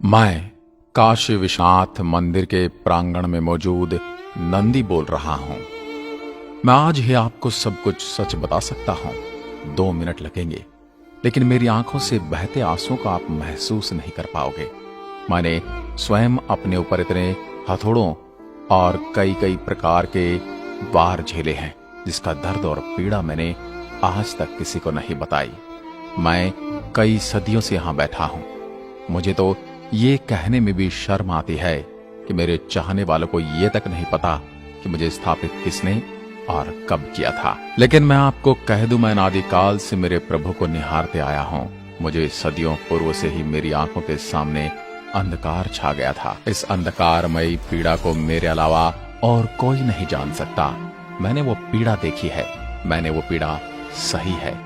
मैं काशी विश्वनाथ मंदिर के प्रांगण में मौजूद नंदी बोल रहा हूं। मैं आज ही आपको सब कुछ सच बता सकता हूं। 2 मिनट लगेंगे, लेकिन मेरी आंखों से बहते आंसुओं का आप महसूस नहीं कर पाओगे। मैंने स्वयं अपने ऊपर इतने हथौड़ों और कई कई प्रकार के वार झेले हैं, जिसका दर्द और पीड़ा मैंने आज तक किसी को नहीं बताई। मैं कई सदियों से यहां बैठा हूं। मुझे तो ये कहने में भी शर्म आती है कि मेरे चाहने वालों को ये तक नहीं पता कि मुझे स्थापित किसने और कब किया था। लेकिन मैं आपको कह दूं, मैं अनादिकाल से मेरे प्रभु को निहारते आया हूं। मुझे सदियों पूर्व से ही मेरी आंखों के सामने अंधकार छा गया था। इस अंधकारमयी पीड़ा को मेरे अलावा और कोई नहीं जान सकता। मैंने वो पीड़ा देखी है। मैंने वो पीड़ा सही है।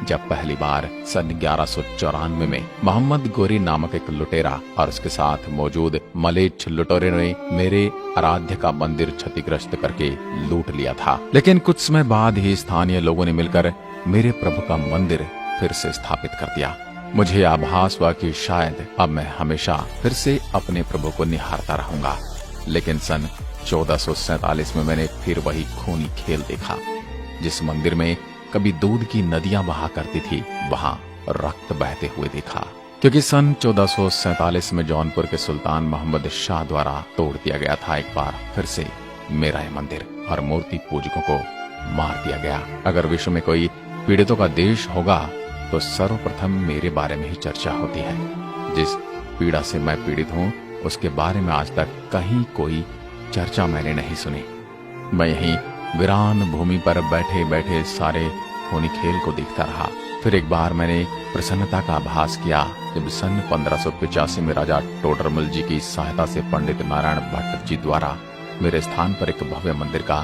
जब पहली बार सन 1194 में मोहम्मद गोरी नामक एक लुटेरा और उसके साथ मौजूद मलेच्छ लुटेरे ने मेरे आराध्य का मंदिर क्षतिग्रस्त करके लूट लिया था। लेकिन कुछ समय बाद ही स्थानीय लोगों ने मिलकर मेरे प्रभु का मंदिर फिर से स्थापित कर दिया। मुझे आभास हुआ कि शायद अब मैं हमेशा फिर से अपने प्रभु को निहारता रहूंगा। लेकिन सन 1447 में मैंने फिर वही खूनी खेल देखा। जिस मंदिर में कभी दूध की नदियां बहा करती थी, वहां रक्त बहते हुए देखा। क्योंकि सन 1447 में जौनपुर के सुल्तान मोहम्मद शाह द्वारा तोड़ दिया गया था एक बार फिर से मेरा यह मंदिर, और मूर्ति पूजकों को मार दिया गया। अगर विश्व में कोई पीड़ितों का देश होगा तो सर्वप्रथम मेरे बारे में ही चर्चा होती है। जिस पीड़ा से मैं पीड़ित हूँ, उसके बारे में आज तक कहीं कोई चर्चा मैंने नहीं सुनी। मैं यहीं वीरान भूमि पर बैठे बैठे सारे खूनी खेल को देखता रहा। फिर एक बार मैंने प्रसन्नता का आभास किया जब सन 1585 में राजा टोडरमल जी की सहायता से पंडित नारायण भट्ट जी द्वारा मेरे स्थान पर एक भव्य मंदिर का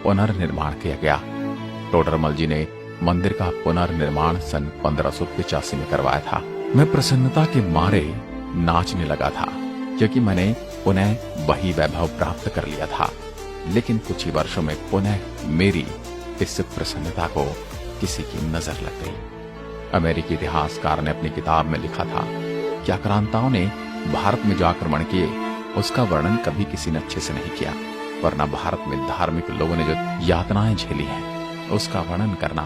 पुनर्निर्माण किया गया। टोडरमल जी ने मंदिर का पुनर्निर्माण सन 1585 में करवाया था। मैं प्रसन्नता के मारे नाचने लगा था, क्योंकि मैंने पुनः वही वैभव प्राप्त कर लिया था। लेकिन कुछ ही वर्षों में पुनः मेरी इस प्रसन्नता को किसी की नजर लग गई। अमेरिकी इतिहासकार ने अपनी किताब में लिखा था कि आक्रांताओं ने भारत में जो आक्रमण किए, उसका वर्णन कभी किसी ने अच्छे से नहीं किया, वरना भारत में धार्मिक लोगों ने जो यातनाएं झेली हैं, उसका वर्णन करना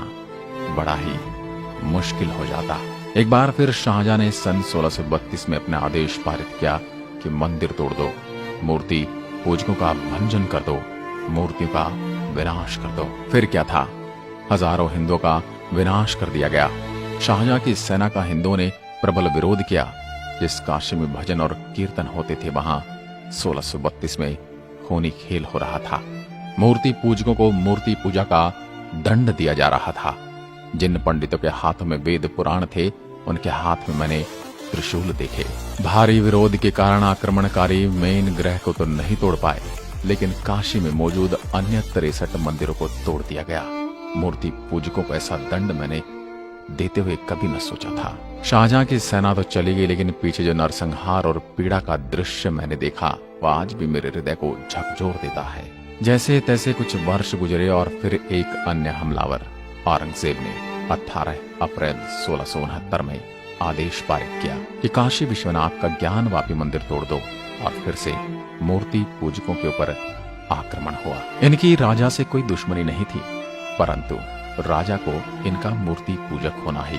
बड़ा ही मुश्किल हो जाता। एक बार फिर शाहजहां ने सन 1632 में अपना आदेश पारित किया कि मंदिर तोड़ दो, मूर्ति पूजकों का भंजन कर दो, मूर्तियों का विनाश कर दो। फिर क्या था, हजारों हिंदुओं का विनाश कर दिया गया। शाहजहां की सेना का हिंदुओं ने प्रबल विरोध किया। जिस काशी में भजन और कीर्तन होते थे, वहां 1632 में खूनी खेल हो रहा था। मूर्ति पूजकों को मूर्ति पूजा का दंड दिया जा रहा था। जिन पंडितों के हाथों में वेद पुराण थे, उनके हाथ में मैंने त्रिशूल देखे। भारी विरोध के कारण आक्रमणकारी मेन ग्रह को तो नहीं तोड़ पाए, लेकिन काशी में मौजूद अन्य 63 मंदिरों को तोड़ दिया गया। मूर्ति पूजकों को ऐसा दंड मैंने देते हुए कभी न सोचा था। शाहजहां की सेना तो चली गई, लेकिन पीछे जो नरसंहार और पीड़ा का दृश्य मैंने देखा, वह आज भी मेरे हृदय को झकझोर देता है। जैसे तैसे कुछ वर्ष गुजरे और फिर एक अन्य हमलावर औरंगजेब ने 18 अप्रैल 1669 में आदेश पारित किया कि काशी विश्वनाथ का ज्ञानवापी मंदिर तोड़ दो, और फिर से मूर्ति पूजकों के ऊपर आक्रमण हुआ। इनकी राजा से कोई दुश्मनी नहीं थी, परंतु राजा को इनका मूर्ति पूजक होना ही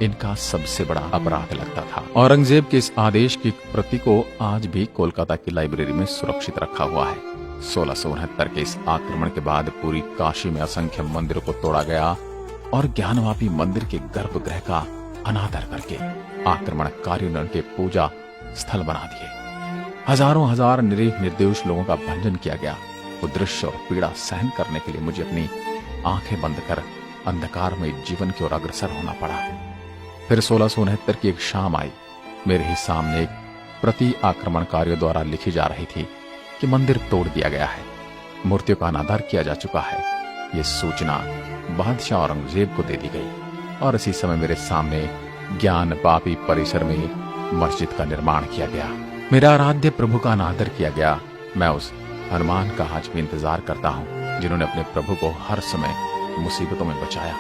इनका सबसे बड़ा अपराध लगता था। औरंगजेब के इस आदेश की प्रति को आज भी कोलकाता की लाइब्रेरी में सुरक्षित रखा हुआ है। 1669 के इस आक्रमण के बाद पूरी काशी में असंख्य मंदिरों को तोड़ा गया और ज्ञानवापी मंदिर के गर्भगृह का अनादर करके आक्रमणकारियों ने उनके पूजा स्थल बना दिए। हजारों हजार निरीह निर्दोष लोगों का भंजन किया गया। वो दृश्य और पीड़ा सहन करने के लिए मुझे अपनी आंखें बंद कर अंधकार में जीवन की ओर अग्रसर होना पड़ा। फिर 1669 की एक शाम आई। मेरे ही सामने एक प्रति आक्रमणकारियों द्वारा लिखी जा रही थी कि मंदिर तोड़ दिया गया है, मूर्तियों का अनादर किया जा चुका है। ये सूचना बादशाह औरंगजेब को दे दी गई, और इसी समय मेरे सामने ज्ञान पापी परिसर में मस्जिद का निर्माण किया गया। मेरा आराध्य प्रभु का अनादर किया गया। मैं उस हनुमान का आज भी इंतजार करता हूँ, जिन्होंने अपने प्रभु को हर समय मुसीबतों में बचाया।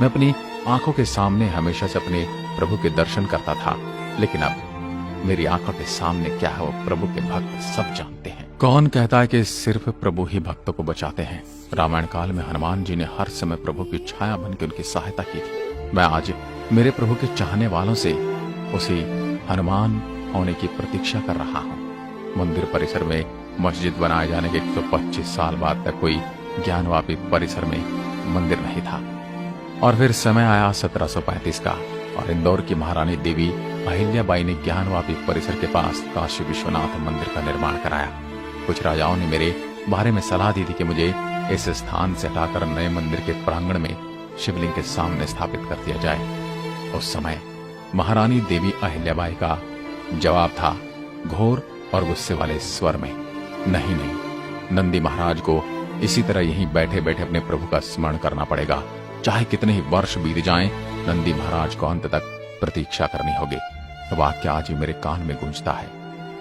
मैं अपनी आंखों के सामने हमेशा से अपने प्रभु के दर्शन करता था, लेकिन अब मेरी आंखों के सामने क्या है वो प्रभु के भक्त सब जानते हैं। कौन कहता है कि सिर्फ प्रभु ही भक्तों को बचाते हैं? रामायण काल में हनुमान जी ने हर समय प्रभु की छाया बनकर उनकी सहायता की थी। मैं आज मेरे प्रभु के चाहने वालों से उसी हनुमान होने की प्रतीक्षा कर रहा हूँ। मंदिर परिसर में मस्जिद बनाए जाने के 125 साल बाद तक कोई ज्ञानवापी परिसर में मंदिर नहीं था, और फिर समय आया 1735 का, और इंदौर की महारानी देवी अहिल्याबाई ने ज्ञानवापी परिसर के पास काशी विश्वनाथ मंदिर का निर्माण कराया। कुछ राजाओं ने मेरे बारे में सलाह दी थी कि मुझे इस स्थान से हटाकर नए मंदिर के प्रांगण में शिवलिंग के सामने स्थापित कर दिया जाए। उस समय महारानी देवी अहिल्याबाई का जवाब था घोर और गुस्से वाले स्वर में, नहीं नहीं, नंदी महाराज को इसी तरह यहीं बैठे बैठे अपने प्रभु का स्मरण करना पड़ेगा। चाहे कितने ही वर्ष बीत जाएं, नंदी महाराज को अंत तक प्रतीक्षा करनी होगी। वाक्य आज भी मेरे कान में गूंजता है।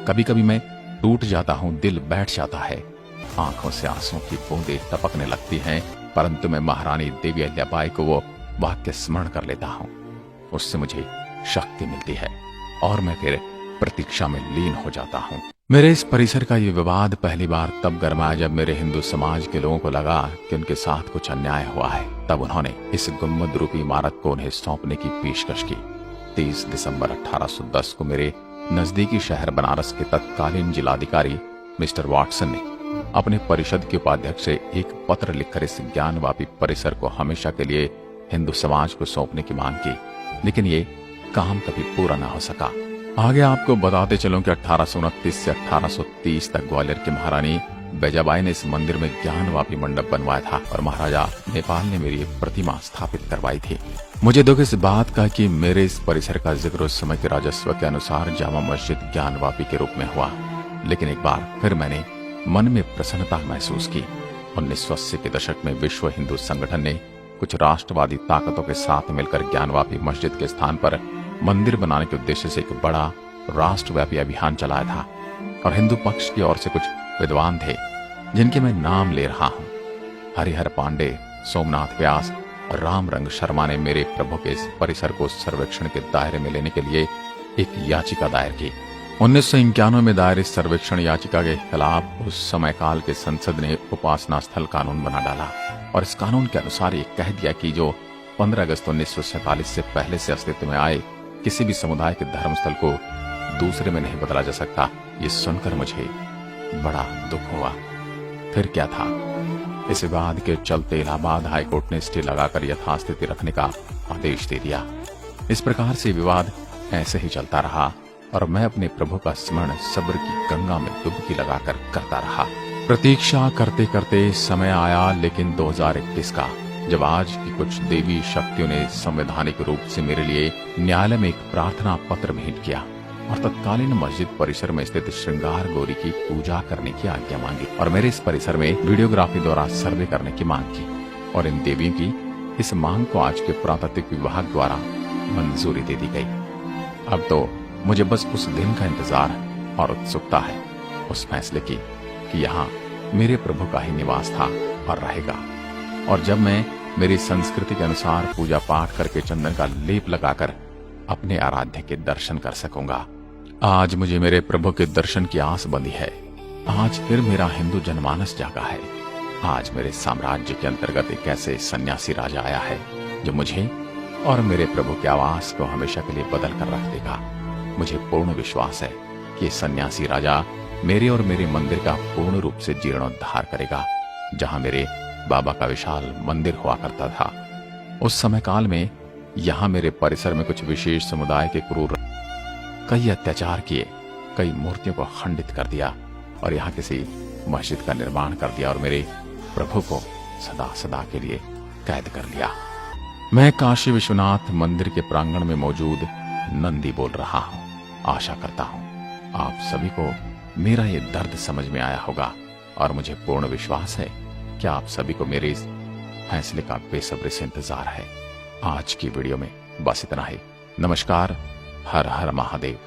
कभी कभी मैं टूट जाता हूँ, दिल बैठ जाता है, आंखों से आंसुओं की बूंदें टपकने लगती हैं, परंतु मैं महारानी देवी अहिल्याबाई को वो वाक्य स्मरण कर लेता हूँ। उससे मुझे शक्ति मिलती है और मैं फिर प्रतीक्षा में लीन हो जाता हूँ। मेरे इस परिसर का ये विवाद पहली बार तब गरमाया जब मेरे हिंदू समाज के लोगों को लगा कि उनके साथ कुछ अन्याय हुआ है। तब उन्होंने इस गुम्बद रूपी इमारत को उन्हें सौंपने की पेशकश की। 30 दिसंबर 1810 को मेरे नजदीकी शहर बनारस के तत्कालीन जिलाधिकारी मिस्टर वाटसन ने अपने परिषद के उपाध्यक्ष से एक पत्र लिखकर इस ज्ञानवापी परिसर को हमेशा के लिए हिंदू समाज को सौंपने की मांग की, लेकिन ये काम कभी पूरा न हो सका। आगे आपको बताते चलूं कि 1829 से 1830 तक ग्वालियर की महारानी बैजाबाई ने इस मंदिर में ज्ञानवापी मंडप बनवाया था और महाराजा नेपाल ने मेरी प्रतिमा स्थापित करवाई थी। मुझे दुख इस बात का कि मेरे इस परिसर का जिक्र उस समय के राजस्व के अनुसार जामा मस्जिद ज्ञानवापी के रूप में हुआ, लेकिन एक बार फिर मैंने मन में प्रसन्नता महसूस की। 1980 के दशक में विश्व हिंदू संगठन ने कुछ राष्ट्रवादी ताकतों के साथ मिलकर ज्ञानवापी मस्जिद के स्थान पर मंदिर बनाने के उद्देश्य से एक बड़ा राष्ट्रव्यापी अभियान चलाया था, और हिंदू पक्ष की ओर से कुछ विद्वान थे जिनके मैं नाम ले रहा हूँ। हरिहर पांडे, सोमनाथ व्यास और रामरंग शर्मा ने मेरे प्रभु के इस परिसर को सर्वेक्षण के दायरे में लेने के लिए एक याचिका दायर की। 1991 में दायर इस सर्वेक्षण याचिका के खिलाफ उस समय काल के संसद ने उपासना स्थल कानून बना डाला, और इस कानून के अनुसार ये कह दिया कि जो 15 अगस्त 1947 से पहले से अस्तित्व में आए किसी भी समुदाय के धर्मस्थल को दूसरे में नहीं बदला जा सकता। ये सुनकर मुझे बड़ा दुख हुआ। फिर क्या था, इस विवाद के चलते इलाहाबाद हाईकोर्ट ने स्टे लगाकर यथास्थिति रखने का आदेश दे दिया। इस प्रकार से विवाद ऐसे ही चलता रहा और मैं अपने प्रभु का स्मरण सब्र की गंगा में डुबकी लगाकर करता रहा। प्रतीक्षा करते करते समय आया, लेकिन 2021 का, जब आज की कुछ देवी शक्तियों ने संवैधानिक रूप से मेरे लिए न्यायालय में एक प्रार्थना पत्र भेंट किया और तत्कालीन मस्जिद परिसर में स्थित श्रृंगार गौरी की पूजा करने की आज्ञा मांगी, और मेरे इस परिसर में वीडियोग्राफी द्वारा सर्वे करने की मांग की, और इन देवियों की इस मांग को आज के पुरातत्व विभाग द्वारा मंजूरी दे दी गई। अब तो मुझे बस उस दिन का इंतजार और उत्सुकता है, उस फैसले की कि यहाँ मेरे प्रभु का ही निवास था और रहेगा, और जब मैं मेरी संस्कृति के अनुसार पूजा पाठ करके चंदन का लेप लगाकर अपने आराध्य के दर्शन कर सकूंगा। आज मुझे मेरे प्रभु के दर्शन की आस बंधी है। आज फिर मेरा हिंदू जनमानस जागा है। आज मेरे साम्राज्य के अंतर्गत एक ऐसे सन्यासी राजा आया है जो मुझे और मेरे प्रभु के आवास को हमेशा के लिए बदल कर रख देगा। मुझे पूर्ण विश्वास है कि सन्यासी राजा मेरे और मेरे मंदिर का पूर्ण रूप से जीर्णोद्धार करेगा। जहां मेरे बाबा का विशाल मंदिर हुआ करता था, उस समय काल में यहाँ मेरे परिसर में कुछ विशेष समुदाय के क्रूर कई अत्याचार किए, कई मूर्तियों को खंडित कर दिया और यहाँ किसी मस्जिद का निर्माण कर दिया और मेरे प्रभु को सदा सदा के लिए कैद कर लिया। मैं काशी विश्वनाथ मंदिर के प्रांगण में मौजूद नंदी बोल रहा हूँ। आशा करता हूँ आप सभी को मेरा ये दर्द समझ में आया होगा और मुझे पूर्ण विश्वास है कि आप सभी को मेरे इस फैसले का बेसब्री से इंतजार है। आज की वीडियो में बस इतना ही। नमस्कार। हर हर महादेव।